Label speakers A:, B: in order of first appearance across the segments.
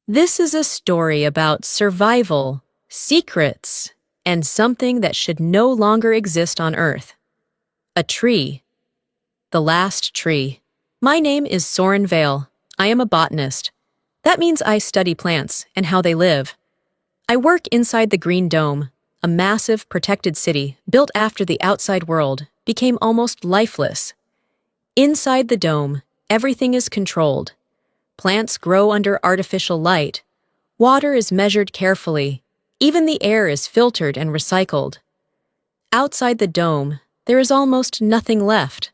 A: This is a story about survival, secrets, and something that should no longer exist on Earth. A tree. The last tree. My name is Soren Vale. I am a botanist. That means I study plants and how they live. I work inside the Green Dome, a massive, protected city built after the outside world became almost lifeless. Inside the dome, everything is controlled. Plants grow under artificial light. Water is measured carefully. Even the air is filtered and recycled. Outside the dome, there is almost nothing left.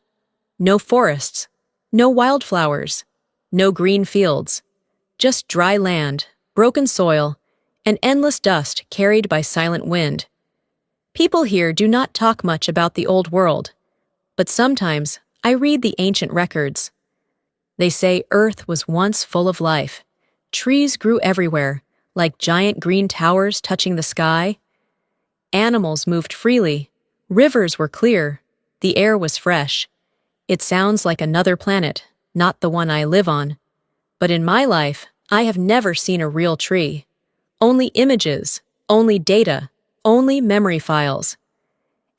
A: No forests, no wildflowers, no green fields. Just dry land, broken soil, and endless dust carried by silent wind. People here do not talk much about the old world, but sometimes I read the ancient records. They say Earth was once full of life. Trees grew everywhere, like giant green towers touching the sky. Animals moved freely. Rivers were clear. The air was fresh. It sounds like another planet, not the one I live on. But in my life, I have never seen a real tree. Only images, only data, only memory files.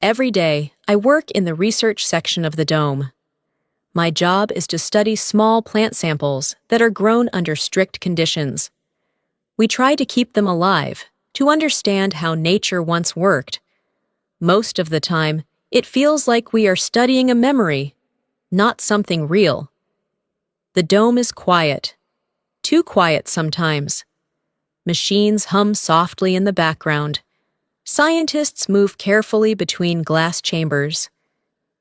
A: Every day, I work in the research section of the dome. My job is to study small plant samples that are grown under strict conditions. We try to keep them alive, to understand how nature once worked. Most of the time, it feels like we are studying a memory, not something real. The dome is quiet. Too quiet sometimes. Machines hum softly in the background. Scientists move carefully between glass chambers.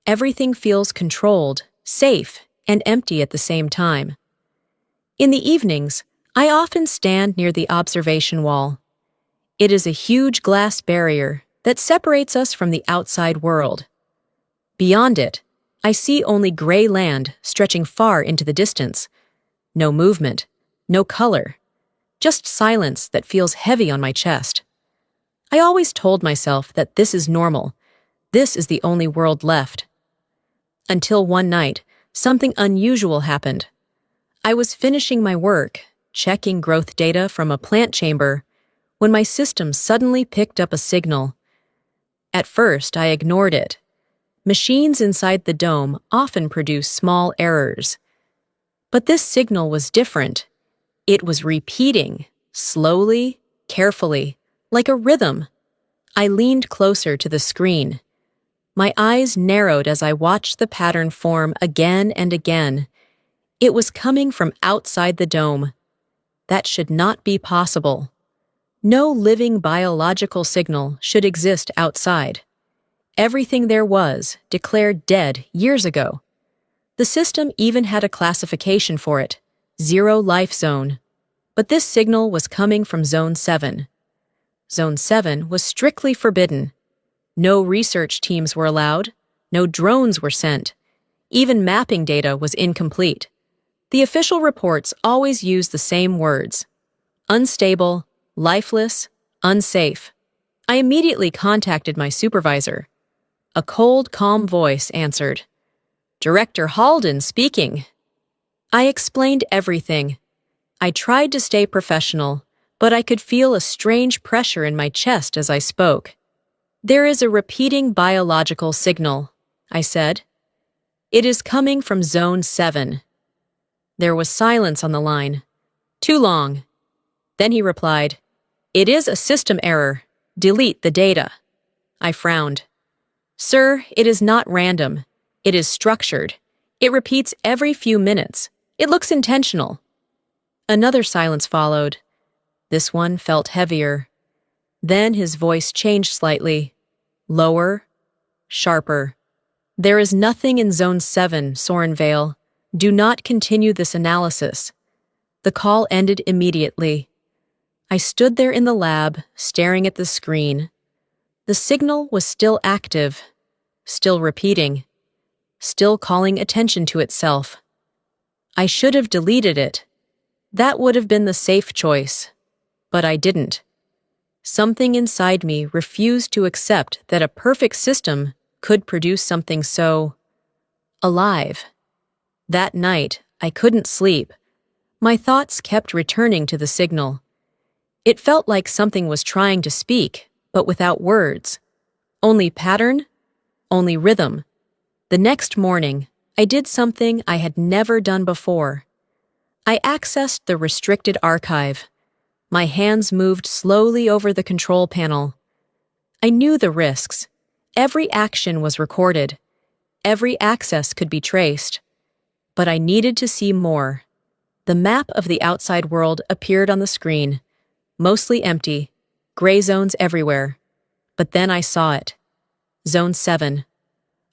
A: Everything feels controlled, safe, and empty at the same time. In the evenings, I often stand near the observation wall. It is a huge glass barrier that separates us from the outside world. Beyond it, I see only gray land stretching far into the distance. No movement, no color, just silence that feels heavy on my chest. I always told myself that this is normal. This is the only world left. Until one night, something unusual happened. I was finishing my work, checking growth data from a plant chamber, when my system suddenly picked up a signal. At first, I ignored it. Machines inside the dome often produce small errors. But this signal was different. It was repeating, slowly, carefully, like a rhythm. I leaned closer to the screen. My eyes narrowed as I watched the pattern form again and again. It was coming from outside the dome. That should not be possible. No living biological signal should exist outside. Everything there was declared dead years ago. The system even had a classification for it, Zero Life Zone. But this signal was coming from Zone 7. Zone 7 was strictly forbidden. No research teams were allowed. No drones were sent. Even mapping data was incomplete. The official reports always use the same words: unstable, lifeless, unsafe. I immediately contacted my supervisor. A cold, calm voice answered. "Director Halden speaking." I explained everything. I tried to stay professional, but I could feel a strange pressure in my chest as I spoke. "There is a repeating biological signal," I said. "It is coming from Zone 7. There was silence on the line. Too long. Then he replied, "It is a system error. Delete the data." I frowned. "Sir, it is not random. It is structured. It repeats every few minutes. It looks intentional." Another silence followed. This one felt heavier. Then his voice changed slightly. Lower, sharper. "There is nothing in Zone 7, Soren Vale. Do not continue this analysis." The call ended immediately. I stood there in the lab, staring at the screen. The signal was still active, still repeating, still calling attention to itself. I should have deleted it. That would have been the safe choice, but I didn't. Something inside me refused to accept that a perfect system could produce something so alive. That night, I couldn't sleep. My thoughts kept returning to the signal. It felt like something was trying to speak, but without words. Only pattern, only rhythm. The next morning, I did something I had never done before. I accessed the restricted archive. My hands moved slowly over the control panel. I knew the risks. Every action was recorded. Every access could be traced. But I needed to see more. The map of the outside world appeared on the screen, mostly empty, gray zones everywhere. But then I saw it. Zone 7.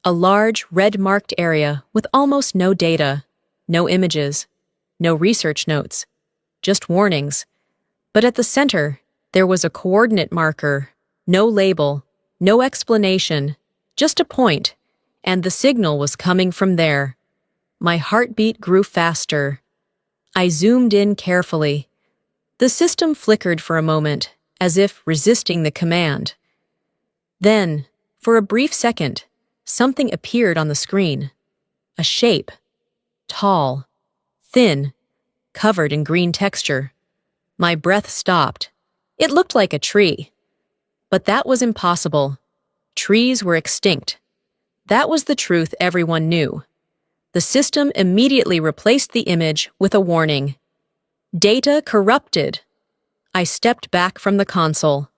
A: A large, red-marked area with almost no data, no images, no research notes, just warnings. But at the center, there was a coordinate marker, no label, no explanation, just a point, and the signal was coming from there. My heartbeat grew faster. I zoomed in carefully. The system flickered for a moment, as if resisting the command. Then, for a brief second, something appeared on the screen. A shape. Tall. Thin. Covered in green texture. My breath stopped. It looked like a tree. But that was impossible. Trees were extinct. That was the truth everyone knew. The system immediately replaced the image with a warning. Data corrupted. I stepped back from the console.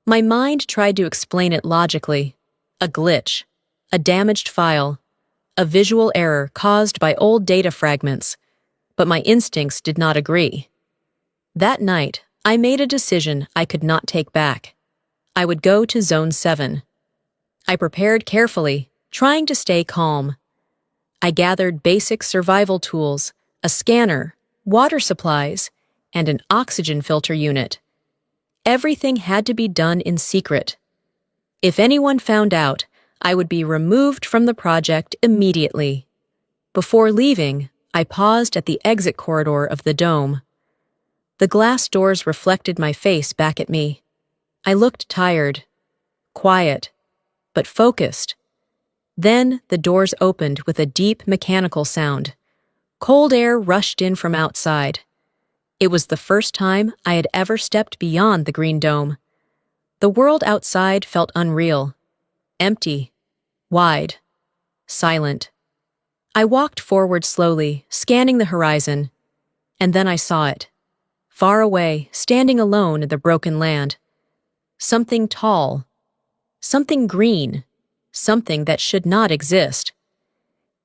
A: My mind tried to explain it logically. A glitch. A damaged file. A visual error caused by old data fragments. But my instincts did not agree. That night, I made a decision I could not take back. I would go to Zone 7. I prepared carefully, trying to stay calm. I gathered basic survival tools, a scanner, water supplies, and an oxygen filter unit. Everything had to be done in secret. If anyone found out, I would be removed from the project immediately. Before leaving, I paused at the exit corridor of the dome. The glass doors reflected my face back at me. I looked tired, quiet, but focused. Then the doors opened with a deep mechanical sound. Cold air rushed in from outside. It was the first time I had ever stepped beyond the green dome. The world outside felt unreal. Empty. Wide. Silent. I walked forward slowly, scanning the horizon. And then I saw it. Far away, standing alone in the broken land. Something tall. Something green. Something that should not exist.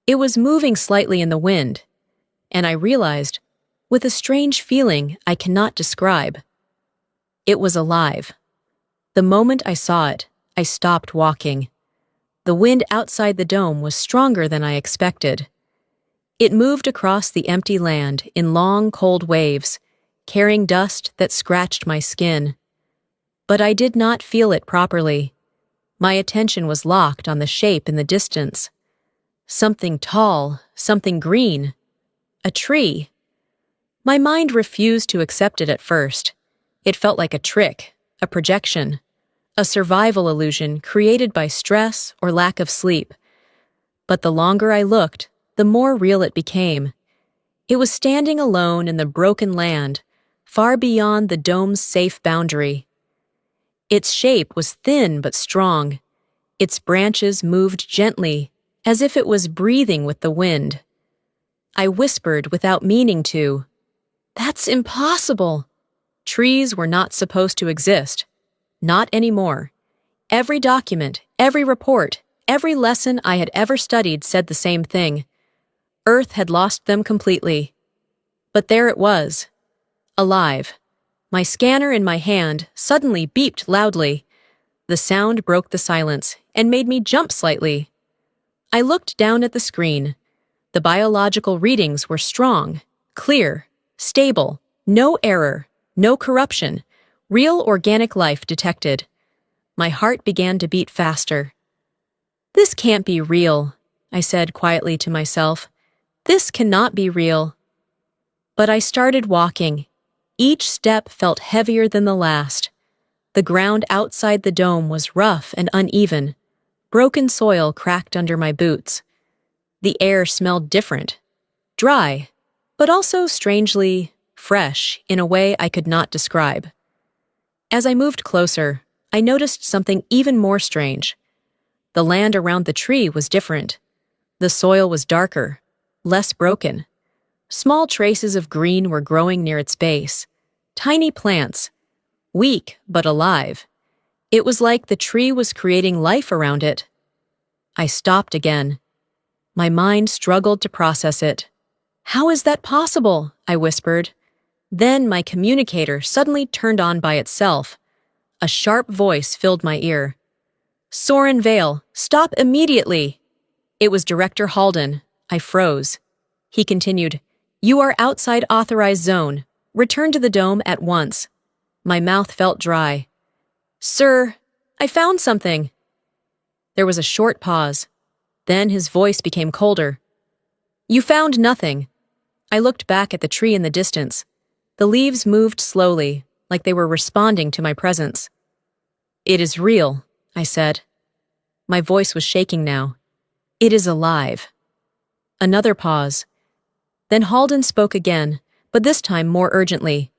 A: It was moving slightly in the wind, and I realized, with a strange feeling I cannot describe, it was alive. The moment I saw it, I stopped walking. The wind outside the dome was stronger than I expected. It moved across the empty land in long, cold waves, carrying dust that scratched my skin. But I did not feel it properly. My attention was locked on the shape in the distance. Something tall, something green. A tree. My mind refused to accept it at first. It felt like a trick, a projection, a survival illusion created by stress or lack of sleep. But the longer I looked, the more real it became. It was standing alone in the broken land, far beyond the dome's safe boundary. Its shape was thin but strong. Its branches moved gently, as if it was breathing with the wind. I whispered without meaning to, "That's impossible!" Trees were not supposed to exist. Not anymore. Every document, every report, every lesson I had ever studied said the same thing. Earth had lost them completely. But there it was, alive. My scanner in my hand suddenly beeped loudly. The sound broke the silence and made me jump slightly. I looked down at the screen. The biological readings were strong, clear, stable, no error, no corruption, real organic life detected. My heart began to beat faster. "This can't be real," I said quietly to myself. "This cannot be real." But I started walking. Each step felt heavier than the last. The ground outside the dome was rough and uneven. Broken soil cracked under my boots. The air smelled different. Dry. but also strangely fresh in a way I could not describe. As I moved closer, I noticed something even more strange. The land around the tree was different. The soil was darker, less broken. Small traces of green were growing near its base. Tiny plants, weak but alive. It was like the tree was creating life around it. I stopped again. My mind struggled to process it. "How is that possible?" I whispered. Then my communicator suddenly turned on by itself. A sharp voice filled my ear. "Soren Vale, stop immediately!" It was Director Halden. I froze. He continued, "You are outside authorized zone. Return to the dome at once." My mouth felt dry. "Sir, I found something." There was a short pause. Then his voice became colder. "You found nothing." I looked back at the tree in the distance. The leaves moved slowly, like they were responding to my presence. "It is real," I said. My voice was shaking now. "It is alive." Another pause. Then Halden spoke again, but this time more urgently.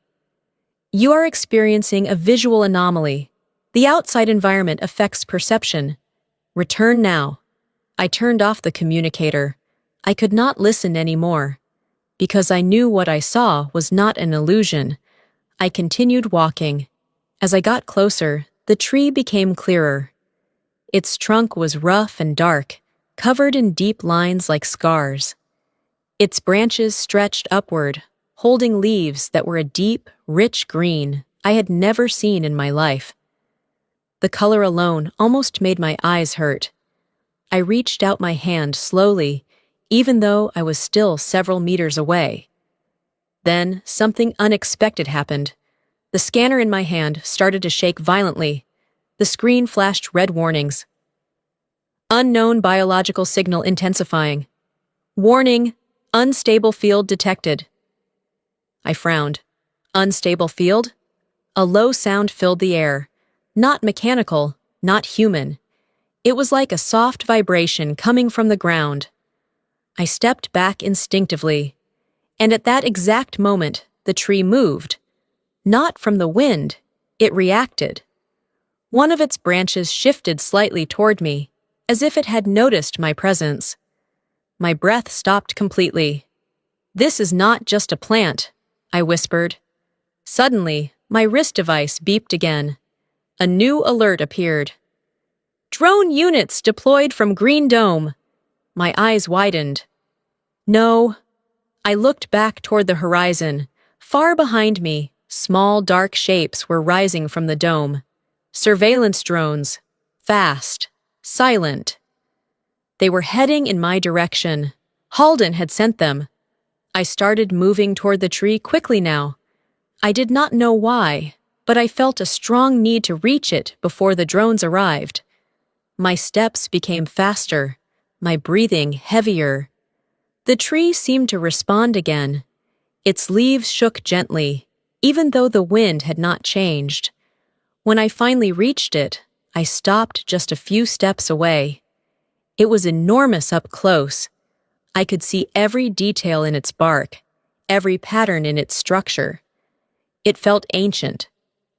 A: "You are experiencing a visual anomaly. The outside environment affects perception. Return now." I turned off the communicator. I could not listen anymore. Because I knew what I saw was not an illusion. I continued walking. As I got closer, the tree became clearer. Its trunk was rough and dark, covered in deep lines like scars. Its branches stretched upward, holding leaves that were a deep, rich green I had never seen in my life. The color alone almost made my eyes hurt. I reached out my hand slowly, even though I was still several meters away. Then something unexpected happened. The scanner in my hand started to shake violently. The screen flashed red warnings. "Unknown biological signal intensifying. Warning, unstable field detected." I frowned. Unstable field? A low sound filled the air. Not mechanical, not human. It was like a soft vibration coming from the ground. I stepped back instinctively, and at that exact moment, the tree moved. Not from the wind, it reacted. One of its branches shifted slightly toward me, as if it had noticed my presence. My breath stopped completely. "This is not just a plant," I whispered. Suddenly, my wrist device beeped again. A new alert appeared. "Drone units deployed from Green Dome." My eyes widened. No. I looked back toward the horizon. Far behind me, small dark shapes were rising from the dome. Surveillance drones. Fast. Silent. They were heading in my direction. Halden had sent them. I started moving toward the tree quickly now. I did not know why, but I felt a strong need to reach it before the drones arrived. My steps became faster, my breathing heavier. The tree seemed to respond again. Its leaves shook gently, even though the wind had not changed. When I finally reached it, I stopped just a few steps away. It was enormous up close. I could see every detail in its bark, every pattern in its structure. It felt ancient,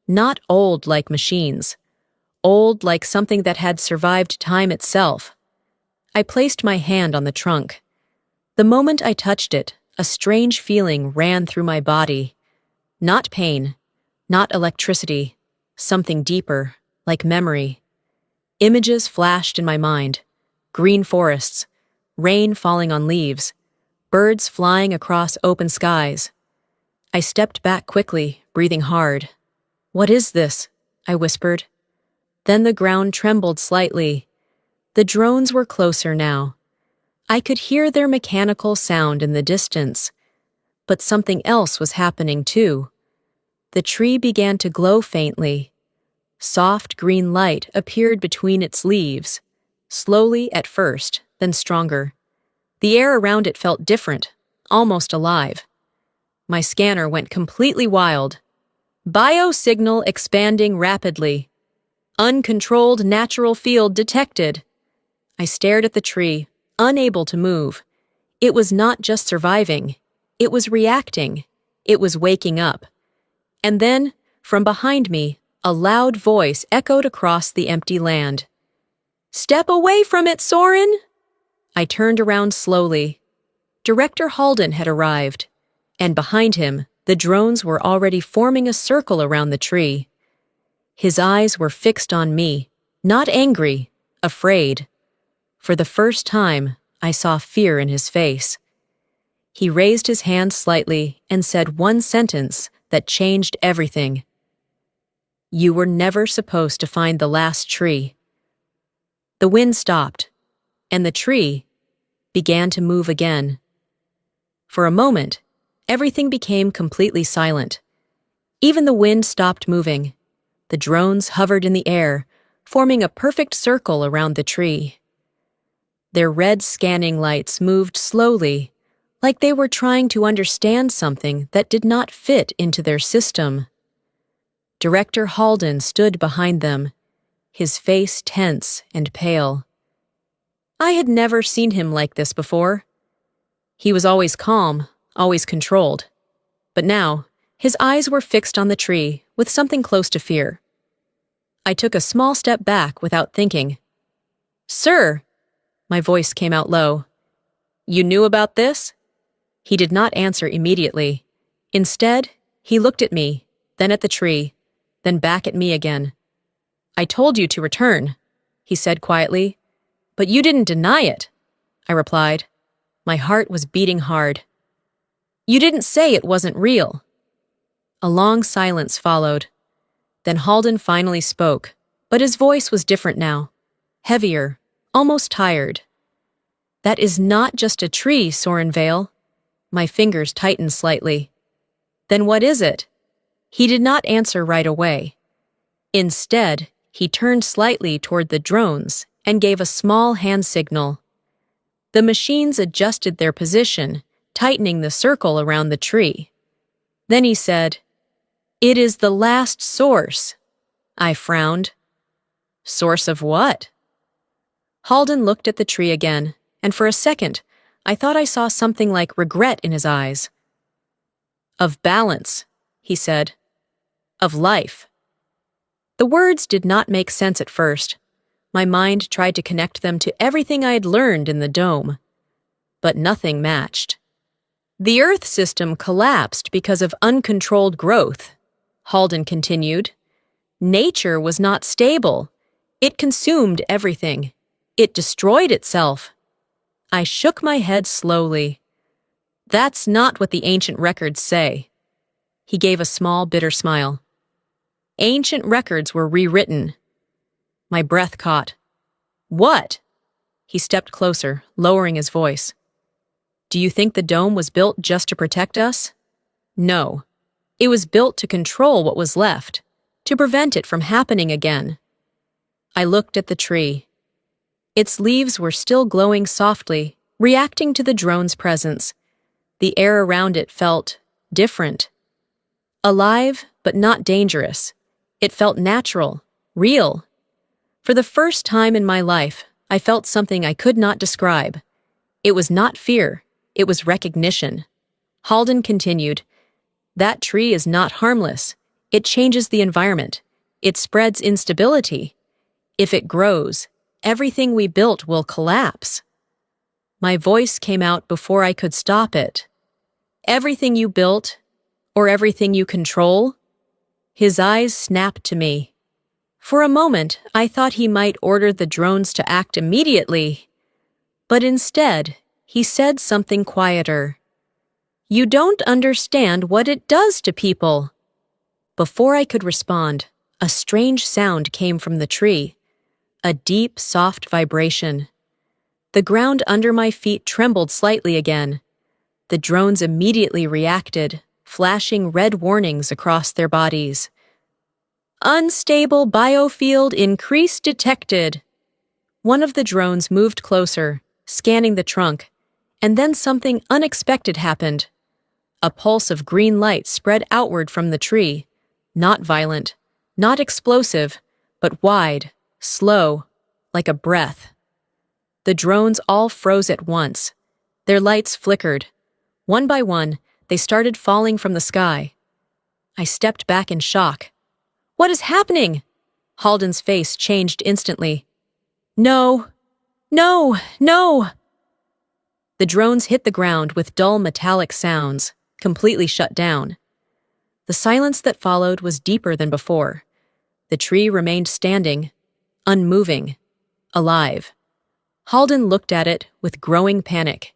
A: not old like machines, old like something that had survived time itself. I placed my hand on the trunk. The moment I touched it, a strange feeling ran through my body. Not pain, not electricity, something deeper, like memory. Images flashed in my mind. Green forests, rain falling on leaves, birds flying across open skies. I stepped back quickly, breathing hard. "What is this?" I whispered. Then the ground trembled slightly. The drones were closer now. I could hear their mechanical sound in the distance. But something else was happening too. The tree began to glow faintly. Soft green light appeared between its leaves, slowly at first, then stronger. The air around it felt different, almost alive. My scanner went completely wild. "Biosignal expanding rapidly. Uncontrolled natural field detected." I stared at the tree, unable to move. It was not just surviving. It was reacting. It was waking up. And then, from behind me, a loud voice echoed across the empty land. "Step away from it, Soren!" I turned around slowly. Director Halden had arrived, and behind him, the drones were already forming a circle around the tree. His eyes were fixed on me, not angry, afraid. For the first time, I saw fear in his face. He raised his hand slightly and said one sentence that changed everything. "You were never supposed to find the last tree." The wind stopped, and the tree began to move again. For a moment, everything became completely silent. Even the wind stopped moving. The drones hovered in the air, forming a perfect circle around the tree. Their red scanning lights moved slowly, like they were trying to understand something that did not fit into their system. Director Halden stood behind them, his face tense and pale. I had never seen him like this before. He was always calm, always controlled. But now, his eyes were fixed on the tree with something close to fear. I took a small step back without thinking. "Sir," my voice came out low. "You knew about this?" He did not answer immediately. Instead, he looked at me, then at the tree, then back at me again. "I told you to return," he said quietly. "But you didn't deny it," I replied. My heart was beating hard. "You didn't say it wasn't real." A long silence followed. Then Halden finally spoke, but his voice was different now, heavier, almost tired. "That is not just a tree, Soren Vale." My fingers tightened slightly. "Then what is it?" He did not answer right away. Instead, he turned slightly toward the drones and gave a small hand signal. The machines adjusted their position, tightening the circle around the tree. Then he said, "It is the last source." I frowned. "Source of what?" Halden looked at the tree again, and for a second, I thought I saw something like regret in his eyes. "Of balance," he said. "Of life." The words did not make sense at first. My mind tried to connect them to everything I had learned in the dome. But nothing matched. "The Earth system collapsed because of uncontrolled growth," Halden continued. "Nature was not stable. It consumed everything. It destroyed itself." I shook my head slowly. "That's not what the ancient records say." He gave a small, bitter smile. "Ancient records were rewritten." My breath caught. "What?" He stepped closer, lowering his voice. "Do you think the dome was built just to protect us? No. It was built to control what was left, to prevent it from happening again." I looked at the tree. Its leaves were still glowing softly, reacting to the drone's presence. The air around it felt different. Alive, but not dangerous. It felt natural, real. For the first time in my life, I felt something I could not describe. It was not fear, it was recognition. Halden continued, "That tree is not harmless. It changes the environment. It spreads instability. If it grows, everything we built will collapse." My voice came out before I could stop it. "Everything you built, or everything you control?" His eyes snapped to me. For a moment, I thought he might order the drones to act immediately. But instead, he said something quieter. "You don't understand what it does to people." Before I could respond, a strange sound came from the tree. A deep, soft vibration. The ground under my feet trembled slightly again. The drones immediately reacted, flashing red warnings across their bodies. "Unstable biofield increase detected." One of the drones moved closer, scanning the trunk, and then something unexpected happened. A pulse of green light spread outward from the tree, not violent, not explosive, but wide, slow, like a breath. The drones all froze at once. Their lights flickered. One by one, They started falling from the sky. I stepped back in shock. "What is happening?" Halden's face changed instantly. "No! No! No!" The drones hit the ground with dull metallic sounds, completely shut down. The silence that followed was deeper than before. The tree remained standing, unmoving, alive. Halden looked at it with growing panic.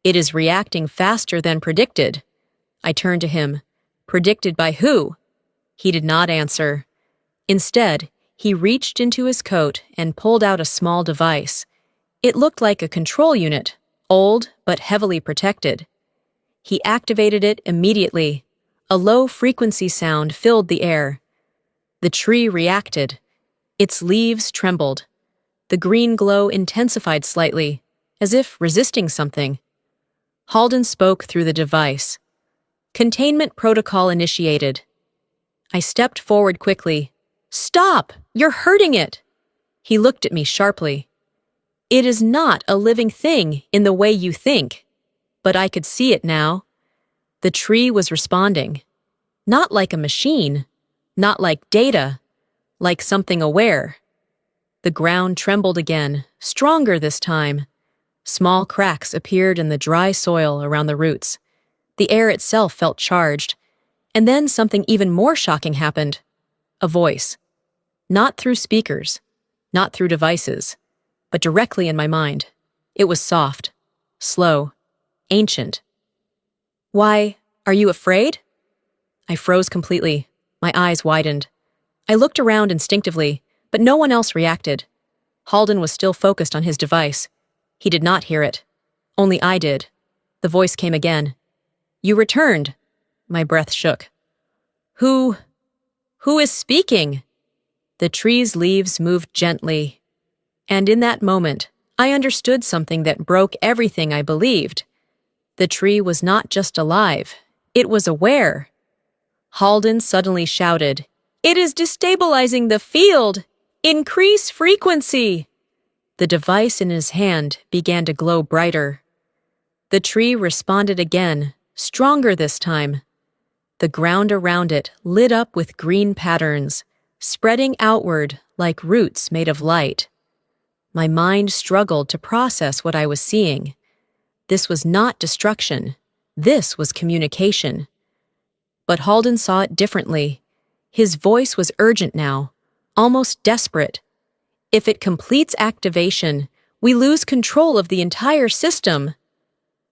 A: "It is reacting faster than predicted." I turned to him. "Predicted by who?" He did not answer. Instead, he reached into his coat and pulled out a small device. It looked like a control unit, old but heavily protected. He activated it immediately. A low-frequency sound filled the air. The tree reacted. Its leaves trembled. The green glow intensified slightly, as if resisting something. Halden spoke through the device. "Containment protocol initiated." I stepped forward quickly. "Stop! You're hurting it!" He looked at me sharply. "It is not a living thing in the way you think." But I could see it now. The tree was responding. Not like a machine, not like data, like something aware. The ground trembled again, stronger this time. Small cracks appeared in the dry soil around the roots. The air itself felt charged. And then something even more shocking happened. A voice. Not through speakers, not through devices, but directly in my mind. It was soft, slow, ancient. "Why, are you afraid?" I froze completely. My eyes widened. I looked around instinctively, but no one else reacted. Halden was still focused on his device. He did not hear it. Only I did. The voice came again. "You returned." My breath shook. Who is speaking?" The tree's leaves moved gently. And in that moment, I understood something that broke everything I believed. The tree was not just alive, it was aware. Halden suddenly shouted, "It is destabilizing the field! Increase frequency!" The device in his hand began to glow brighter. The tree responded again, stronger this time. The ground around it lit up with green patterns, spreading outward like roots made of light. My mind struggled to process what I was seeing. This was not destruction. This was communication. But Halden saw it differently. His voice was urgent now, almost desperate. "If it completes activation, we lose control of the entire system."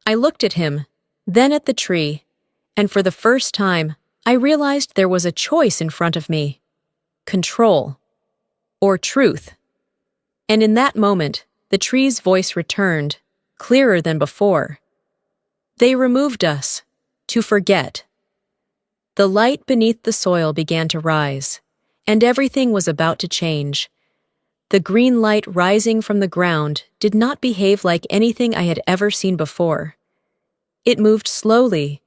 A: I looked at him, then at the tree, and for the first time, I realized there was a choice in front of me. Control. Or truth. And in that moment, the tree's voice returned, clearer than before. "They removed us, to forget." The light beneath the soil began to rise, and everything was about to change. The green light rising from the ground did not behave like anything I had ever seen before. It moved slowly,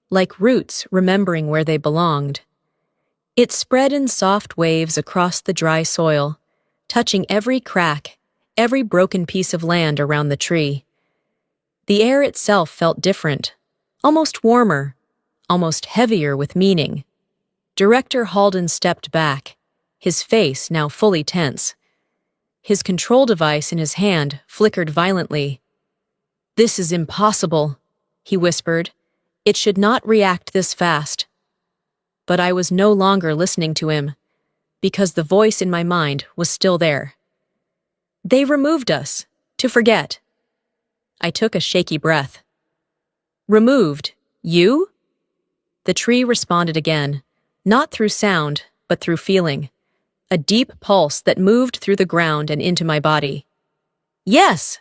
A: like roots remembering where they belonged. It spread in soft waves across the dry soil, touching every crack, every broken piece of land around the tree. The air itself felt different, almost warmer, almost heavier with meaning. Director Halden stepped back, his face now fully tense. His control device in his hand flickered violently. "This is impossible," he whispered. "It should not react this fast." But I was no longer listening to him, because the voice in my mind was still there. "They removed us, to forget." I took a shaky breath. "Removed? You?" The tree responded again, not through sound, but through feeling. A deep pulse that moved through the ground and into my body. "Yes!"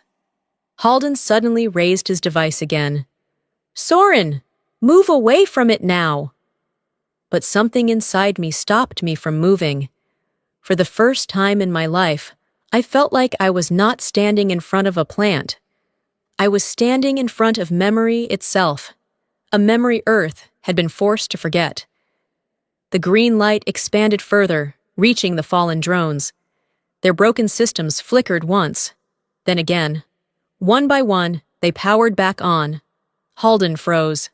A: Halden suddenly raised his device again. "Soren, move away from it now!" But something inside me stopped me from moving. For the first time in my life, I felt like I was not standing in front of a plant. I was standing in front of memory itself, a memory Earth had been forced to forget. The green light expanded further, reaching the fallen drones. Their broken systems flickered once, then again. One by one, they powered back on. Halden froze.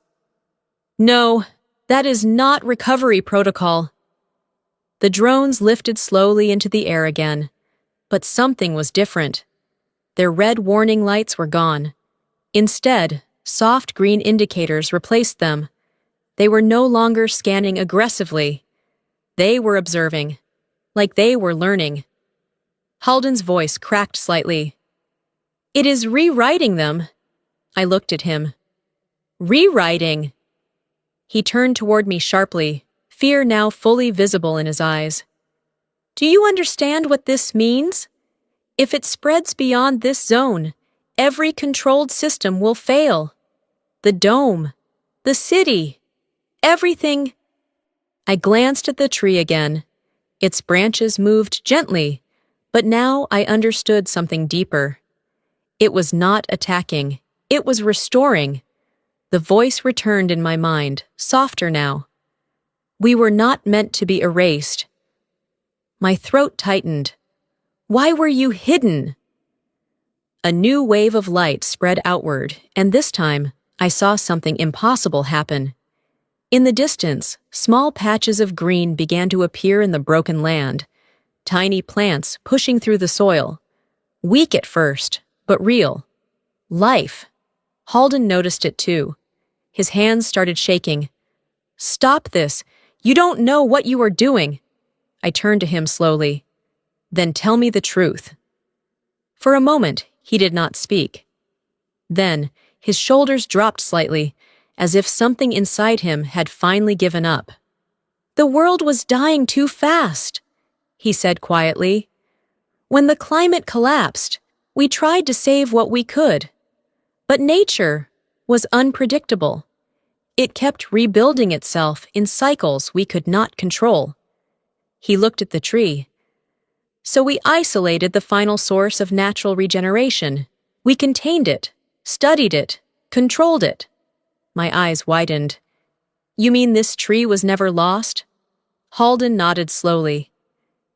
A: No, that is not recovery protocol. The drones lifted slowly into the air again, but something was different. Their red warning lights were gone. Instead, soft green indicators replaced them. They were no longer scanning aggressively. They were observing, like they were learning. Halden's voice cracked slightly. It is rewriting them. I looked at him. Rewriting? He turned toward me sharply, fear now fully visible in his eyes. Do you understand what this means? If it spreads beyond this zone, every controlled system will fail. The dome, the city, everything. I glanced at the tree again. Its branches moved gently, but now I understood something deeper. It was not attacking, it was restoring. The voice returned in my mind, softer now. We were not meant to be erased. My throat tightened. Why were you hidden? A new wave of light spread outward, and this time, I saw something impossible happen. In the distance, small patches of green began to appear in the broken land, tiny plants pushing through the soil. Weak at first, but real. Life. Halden noticed it too. His hands started shaking. Stop this! You don't know what you are doing! I turned to him slowly. Then tell me the truth. For a moment, he did not speak. Then, his shoulders dropped slightly, as if something inside him had finally given up. The world was dying too fast, he said quietly. When the climate collapsed, we tried to save what we could. But nature was unpredictable. It kept rebuilding itself in cycles we could not control. He looked at the tree. So we isolated the final source of natural regeneration. We contained it, studied it, controlled it. My eyes widened. You mean this tree was never lost? Halden nodded slowly.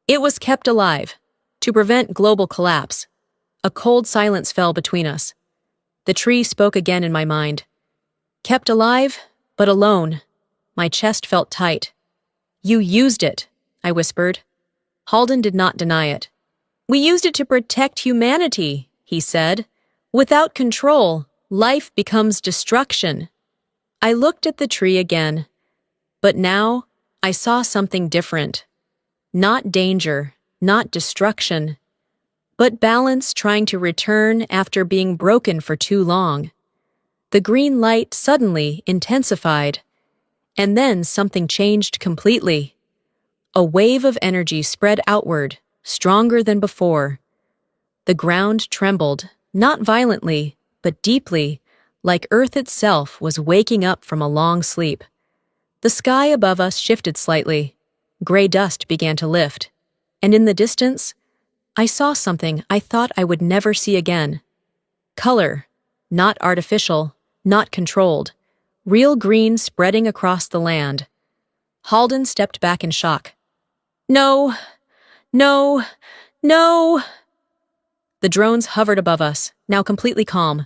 A: It was kept alive, to prevent global collapse. A cold silence fell between us. The tree spoke again in my mind. Kept alive, but alone. My chest felt tight. You used it, I whispered. Halden did not deny it. We used it to protect humanity, he said. Without control, life becomes destruction. I looked at the tree again, but now I saw something different. Not danger, not destruction, but balance trying to return after being broken for too long. The green light suddenly intensified, and then something changed completely. A wave of energy spread outward, stronger than before. The ground trembled, not violently, but deeply, like Earth itself was waking up from a long sleep. The sky above us shifted slightly. Gray dust began to lift, and in the distance, I saw something I thought I would never see again. Color, not artificial, not controlled, real green spreading across the land. Halden stepped back in shock. No, no, no! The drones hovered above us, now completely calm.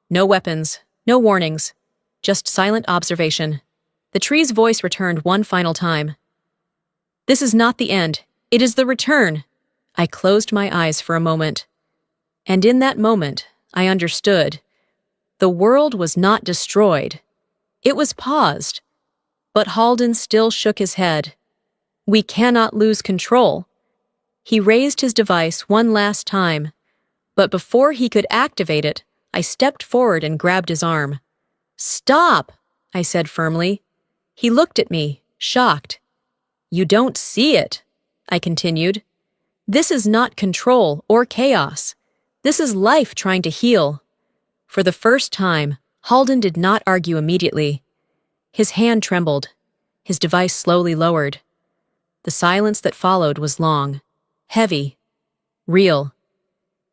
A: No weapons, no warnings, just silent observation. The tree's voice returned one final time. This is not the end, it is the return. I closed my eyes for a moment. And in that moment, I understood. The world was not destroyed. It was paused. But Halden still shook his head. We cannot lose control. He raised his device one last time. But before he could activate it, I stepped forward and grabbed his arm. Stop, I said firmly. He looked at me, shocked. You don't see it, I continued. This is not control or chaos. This is life trying to heal. For the first time, Halden did not argue immediately. His hand trembled. His device slowly lowered. The silence that followed was long, heavy, real.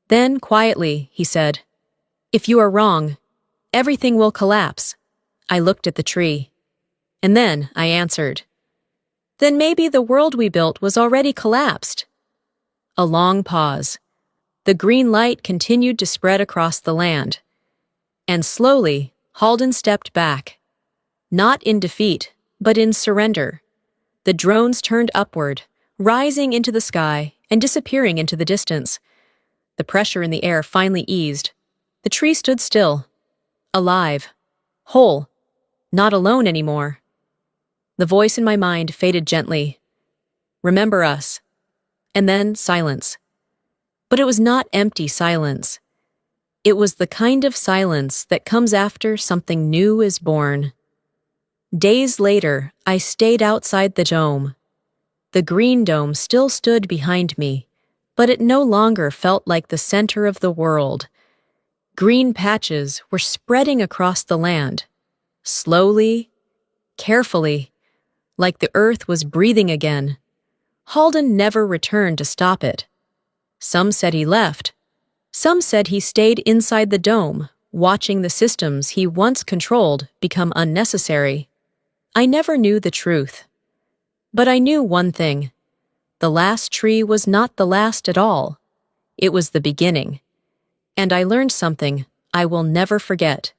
A: Then, quietly, he said, If you are wrong, everything will collapse. I looked at the tree. And then I answered, Then maybe the world we built was already collapsed. A long pause. The green light continued to spread across the land. And slowly, Halden stepped back. not in defeat, but in surrender. The drones turned upward, rising into the sky and disappearing into the distance. The pressure in the air finally eased. The tree stood still, alive, whole, not alone anymore. The voice in my mind faded gently. Remember us. And then silence. But it was not empty silence. It was the kind of silence that comes after something new is born. Days later, I stayed outside the dome. The green dome still stood behind me, but it no longer felt like the center of the world. Green patches were spreading across the land, slowly, carefully, like the earth was breathing again. Halden never returned to stop it. Some said he left. Some said he stayed inside the dome, watching the systems he once controlled become unnecessary. I never knew the truth. But I knew one thing. The last tree was not the last at all. It was the beginning. And I learned something I will never forget.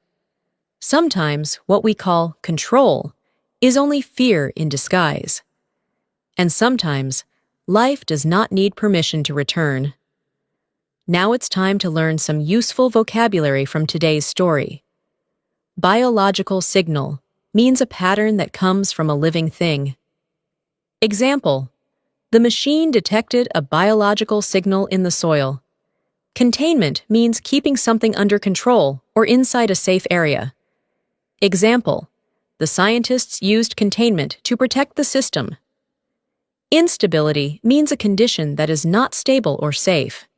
A: Sometimes what we call control is only fear in disguise. And sometimes life does not need permission to return. Now it's time to learn some useful vocabulary from today's story. Biological signal means a pattern that comes from a living thing. Example: the machine detected a biological signal in the soil. Containment means keeping something under control or inside a safe area. Example: the scientists used containment to protect the system. Instability means a condition that is not stable or safe.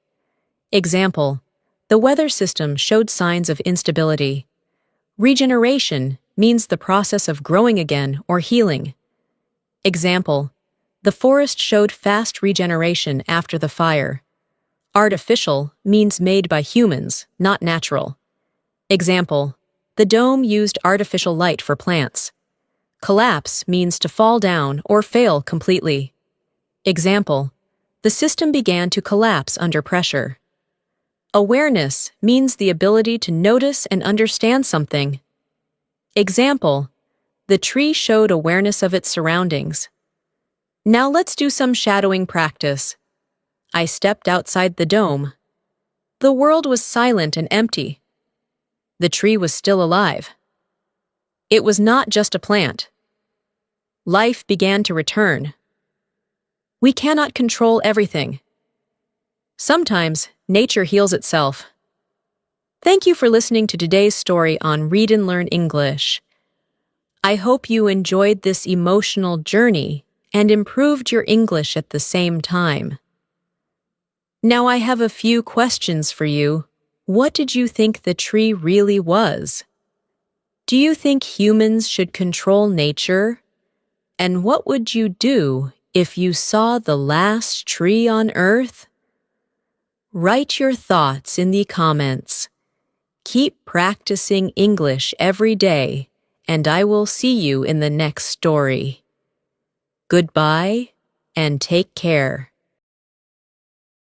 A: Example: the weather system showed signs of instability. Regeneration means the process of growing again or healing. Example: the forest showed fast regeneration after the fire. Artificial means made by humans, not natural. Example: the dome used artificial light for plants. Collapse means to fall down or fail completely. Example: the system began to collapse under pressure. Awareness means the ability to notice and understand something. Example: the tree showed awareness of its surroundings. Now let's do some shadowing practice. I stepped outside the dome. The world was silent and empty. The tree was still alive. It was not just a plant. Life began to return. We cannot control everything. Sometimes nature heals itself. Thank you for listening to today's story on Read and Learn English. I hope you enjoyed this emotional journey and improved your English at the same time. Now I have a few questions for you. What did you think the tree really was? Do you think humans should control nature? And what would you do if you saw the last tree on Earth? Write your thoughts in the comments. Keep practicing English every day, and I will see you in the next story. Goodbye, and take care.